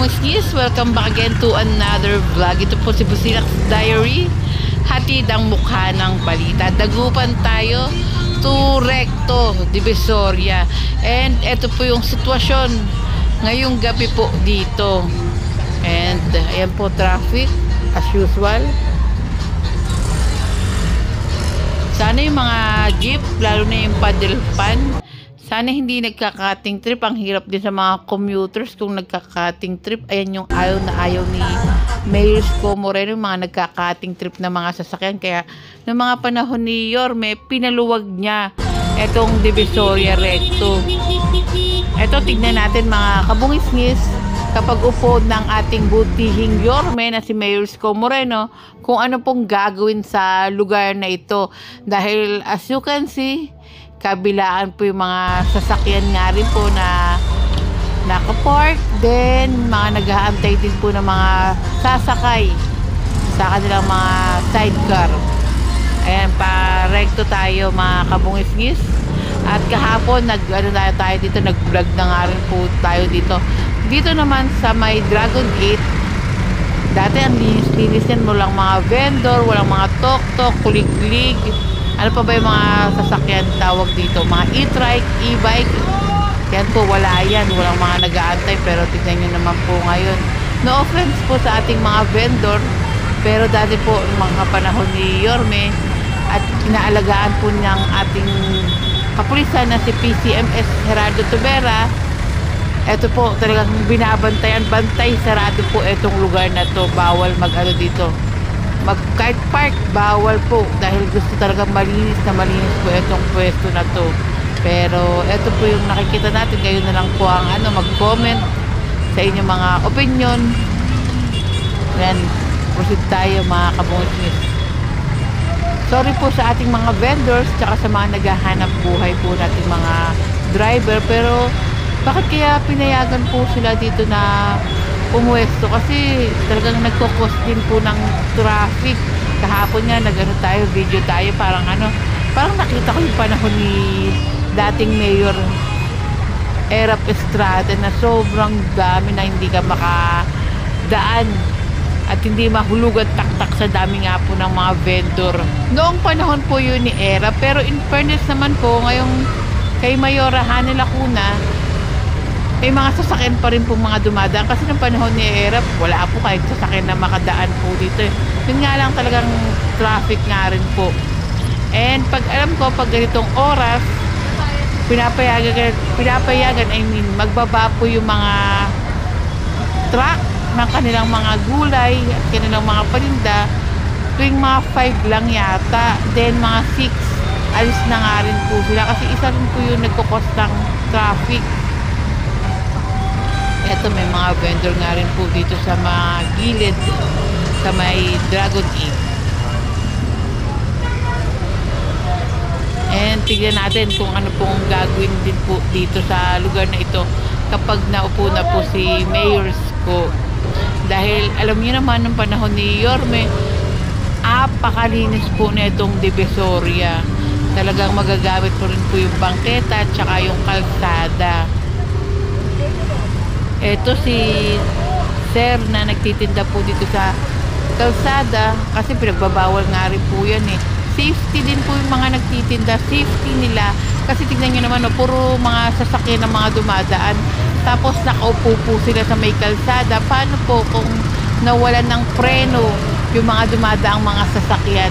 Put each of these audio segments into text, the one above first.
kabungis, welcome back again to another vlog. Ito po si Busilak's Diary. Hatid ang mukha ng balita. Dagupan tayo to Recto, Divisoria. And ito po yung sitwasyon ngayong gabi po dito. And ayan po traffic as usual. Sana yung mga jeep, lalo na yung paddle pan, sana hindi nagka-cutting trip. Ang hirap din sa mga commuters kung nagka-cutting trip. Ayan yung ayaw na ayaw ni Mayor Isko Moreno, yung mga nagka-cutting trip na mga sasakyan. Kaya noong mga panahon ni Yorme, pinaluwag niya etong Divisoria Recto. Eto, tignan natin mga kabungis-ngis, kapag upo ng ating butihing Yorme na si Mayor Isko Moreno, kung ano pong gagawin sa lugar na ito. Dahil as you can see, kabilaan po yung mga sasakyan nga rin po na nakapark, then mga nag-aantay din po ng mga sasakay sa kanilang mga sidecar. Ayan, pa-recto tayo mga kabungis-ngis. At kahapon tayo dito, nag-vlog na nga rin po tayo dito. Dito naman sa may Dragon 8, dati ang linis-linis yan, walang mga vendor, walang mga tok-tok, kulig-kulig. Ano pa ba yung mga sasakyan tawag dito? Mga e-trike, e-bike. Yan po, wala yan. Walang mga nag-aantay. Pero tignan nyo naman po ngayon. No offense po sa ating mga vendor. Pero dati po, mga panahon ni Yorme, at inaalagaan po niyang ating kapulisan na si PCMS Gerardo Tubera. Ito po, talagang binabantayan. Bantay, sarado po itong lugar na to. Bawal mag-ano dito. Kahit park, bawal po dahil gusto talaga malinis po itong pwesto na to. Pero ito po yung nakikita natin. Kayo na lang po ang mag-comment sa inyong mga opinion. Then proceed tayo mga kabungis. Sorry po sa ating mga vendors tsaka sa mga naghahanap buhay po nating mga driver, pero bakit kaya pinayagan po sila dito na pumuwesto? Kasi talagang nagkukos din po ng traffic. Kahapon nga video tayo, parang nakita ko yung panahon ni dating Mayor Erap Estrada na sobrang dami na hindi ka makadaan at hindi mahulog at taktak sa dami nga po ng mga vendor. Noong panahon po yun ni Erap, pero in fairness naman po, ngayong kay Mayora Hanel Lacuna, may mga sasakyan pa rin po mga dumadaan kasi ng panahon ni Erap, wala po kahit sasakyan na makadaan po dito. Yun nga lang, talagang traffic nga rin po. And pag alam ko, pag ganitong oras, pinapayagan, magbaba po yung mga truck ng kanilang mga gulay at kanilang mga paninda tuwing mga 5 lang yata. Then mga 6, alis na nga rin po sila kasi isa rin po yung nagkukos ng traffic. Eto, may mga vendor nga rin po dito sa mga gilid sa may Dragon 8. And tignan natin kung ano pong gagawin din po dito sa lugar na ito kapag naupo na po si Mayor Isko. Dahil alam niyo naman ng panahon ni Yorme, apakalinis po na itong Divisoria. Talagang magagamit po rin po yung bangketa at saka yung kalsada. Ito si Sir na nagtitinda po dito sa kalsada kasi pinagbabawal nga rin po yan eh. Safety din po yung mga nagtitinda, safety nila kasi tignan nyo naman, puro mga sasakyan ng mga dumadaan, tapos nakaupo po sila sa may kalsada. Paano po kung nawalan ng preno yung mga dumadaang mga sasakyan?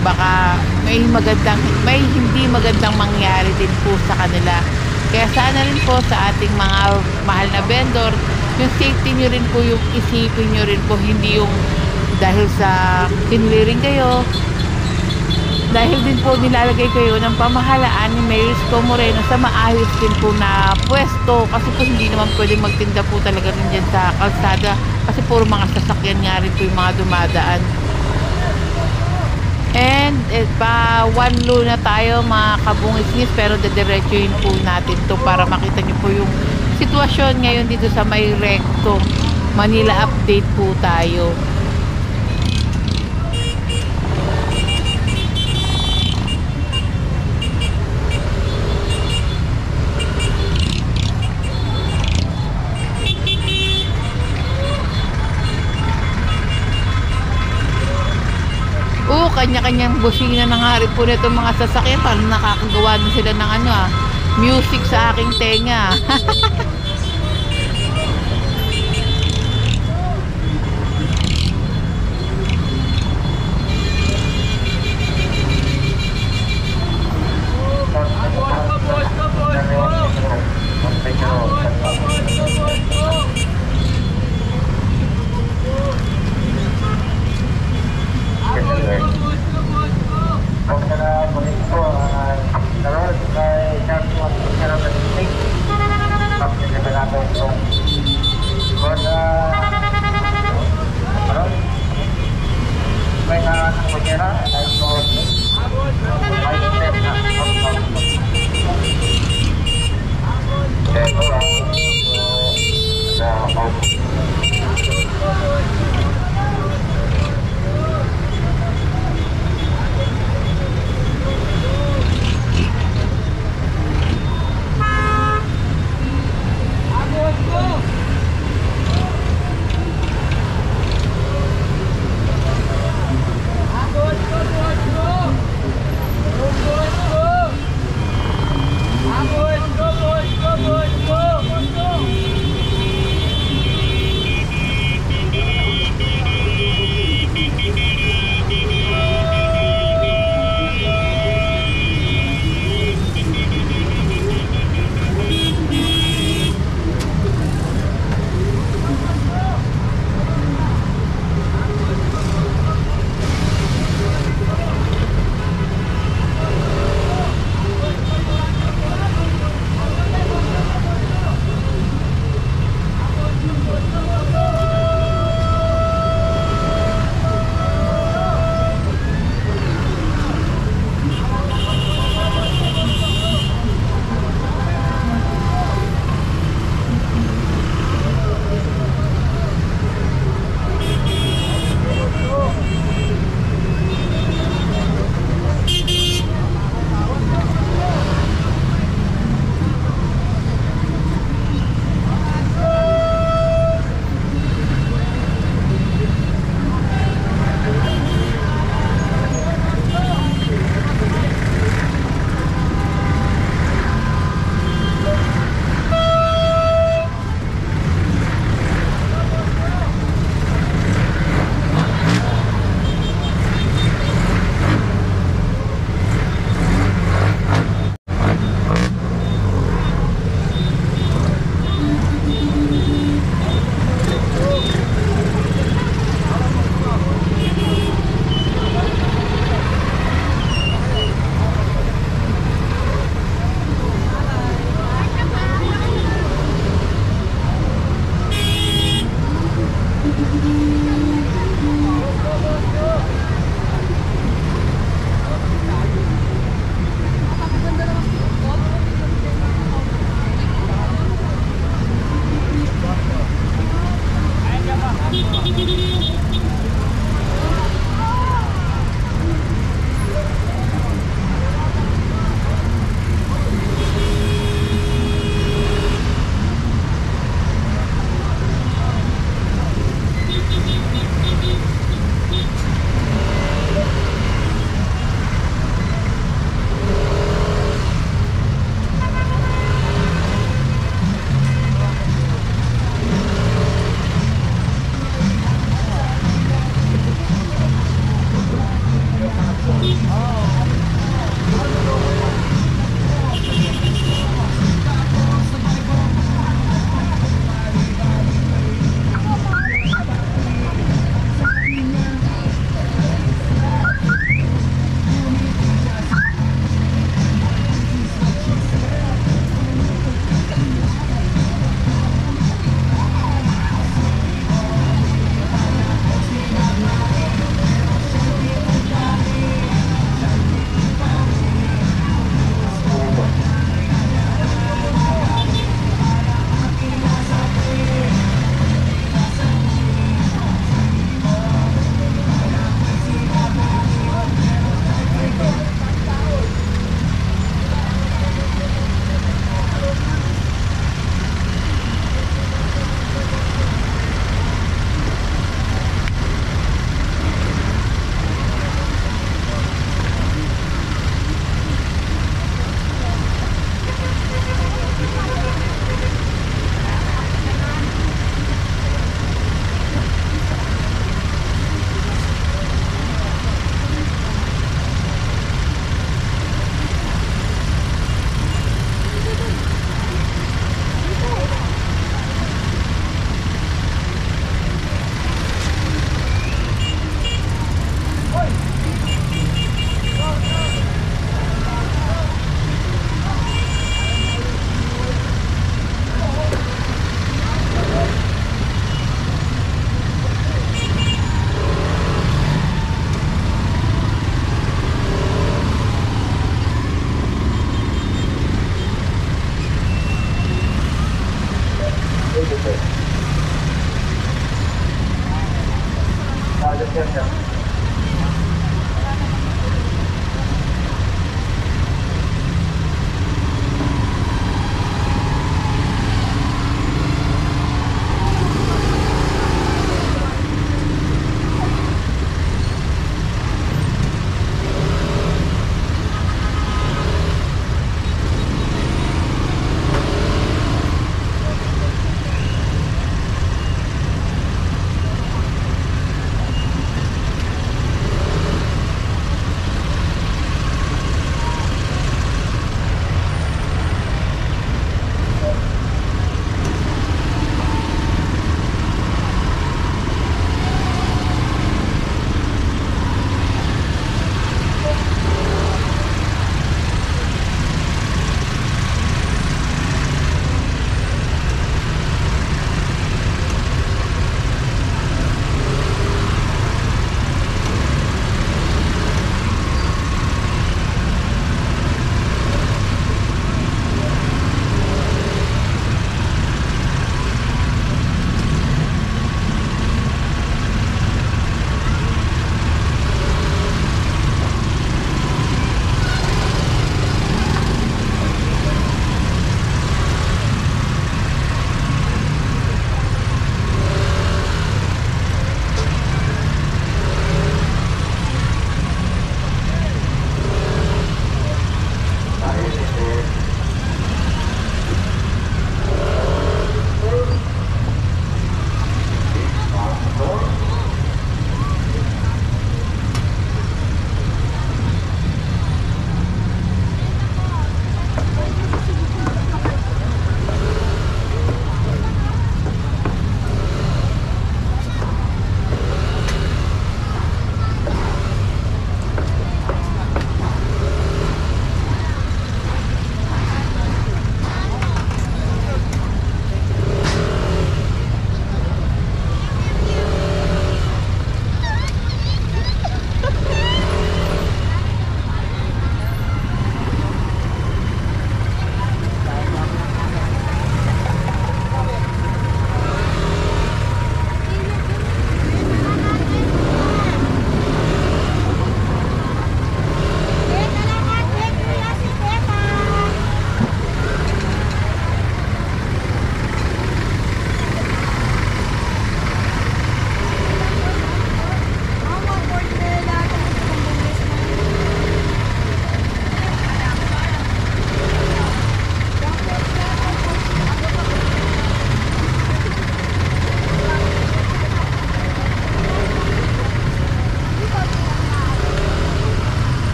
Baka may hindi magandang mangyari din po sa kanila. Kaya sana rin po sa ating mga mahal na vendor, yung safety nyo rin po yung isipin nyo rin po, hindi yung dahil sa kinliring kayo, dahil din po nilalagay kayo ng pamahalaan ni Mayor Isko Moreno sa maayos din po na pwesto. Kasi po hindi naman pwedeng magtinda po talaga rin dyan sa kalsada kasi puro mga sasakyan nga rin po yung mga dumadaan. And pa one low na tayo mga kabungis-ngis, pero dediretsuhin po natin to para makita nyo po yung sitwasyon ngayon dito sa may Recto Manila. Update po tayo. kanya-kanyang busina na nga rin po nito mga sasakyan. Parang nakakagawa na sila ng ano music sa aking tenga. May